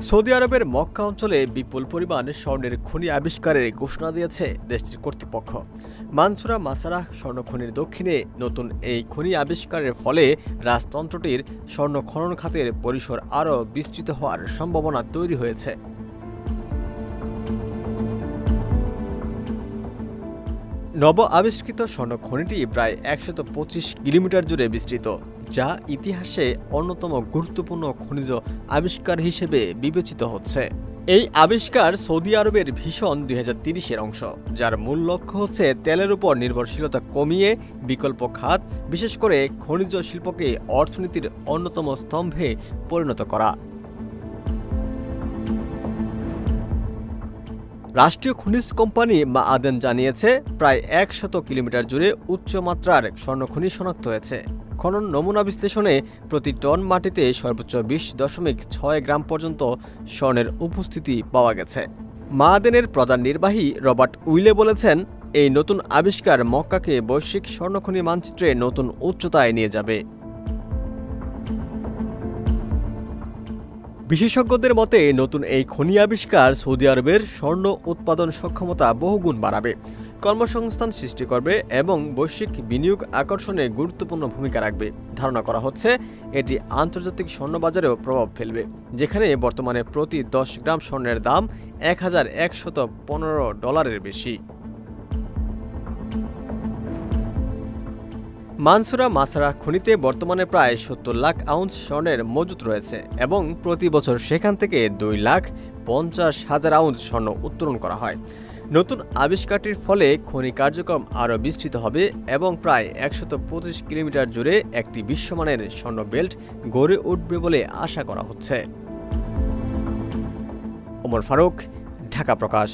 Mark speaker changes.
Speaker 1: Saudi আরবের মক্কা অঞ্চলে বিপুল পরিমাণ স্বর্ণের খনি আবিষ্কারের ঘোষণা দিয়েছে দেশটির কর্তৃপক্ষ। মানসুরা মাসারাহ স্বর্ণখনির দক্ষিণে নতুন এই খনি আবিষ্কারের ফলে রাজতন্ত্রটির স্বর্ণ খনন খাতের পরিসর আরও বিস্তৃত হওয়ার সম্ভাবনা তৈরি হয়েছে। নব আবিষ্কৃত স্বর্ণখনিটি প্রায় ১২৫ কিলোমিটার জুড়ে বিস্তৃত, যা ইতিহাসে অন্যতম গুরুত্বপূর্ণ খনিজ আবিষ্কার হিসেবে বিবেচিত হচ্ছে। এই আবিষ্কার সৌদি আরবের ভিশন ২০৩০-এর অংশ, যার মূল লক্ষ্য হচ্ছে তেলের উপর নির্ভরশীলতা কমিয়ে বিকল্প খাত, বিশেষ করে খনিজ শিল্পকে অর্থনীতির অন্যতম স্তম্ভে পরিণত করা। রাষ্ট্রীয় খনিজ কোম্পানি মাআদেন জানিয়েছে, প্রায় ১০০ কিলোমিটার জুড়ে উচ্চমাত্রার স্বর্ণখনি শনাক্ত হয়েছে। খনন নমুনা বিশ্লেষণে প্রতি টন মাটিতে সর্বোচ্চ ২০.৬ গ্রাম পর্যন্ত স্বর্ণের উপস্থিতি পাওয়া গেছে। মাআদেনের প্রধান নির্বাহী রবার্ট উইলে বলেছেন, এই নতুন আবিষ্কার মক্কাকে বৈশ্বিক স্বর্ণখনি মানচিত্রে নতুন উচ্চতায় নিয়ে যাবে। বিশেষজ্ঞদের মতে নতুন এই খনি আবিষ্কার সৌদি আরবের স্বর্ণ উৎপাদন সক্ষমতা বহুগুণ বাড়াবে, কর্মসংস্থান সৃষ্টি করবে এবং বৈশ্বিক বিনিয়োগ আকর্ষণে গুরুত্বপূর্ণ ভূমিকা রাখবে। ধারণা করা হচ্ছে এটি আন্তর্জাতিক স্বর্ণ বাজারেও প্রভাব ফেলবে, যেখানে বর্তমানে প্রতি ১০ গ্রাম স্বর্ণের দাম $১,১১৫ বেশি। মানসুরা মাসারাহ খনিতে বর্তমানে প্রায় ৭০ লাখ আউন্স স্বর্ণের মজুত রয়েছে এবং প্রতি বছর সেখান থেকে ২,৫০,০০০ আউন্স স্বর্ণ উত্তোলন করা হয়। নতুন আবিষ্কারটির ফলে খনি কার্যক্রম আরও বিস্তৃত হবে এবং প্রায় ১২৫ কিলোমিটার জুড়ে একটি বিশ্বমানের স্বর্ণ বেল্ট গড়ে উঠবে বলে আশা করা হচ্ছে। ওমর ফারুক, ঢাকা প্রকাশ।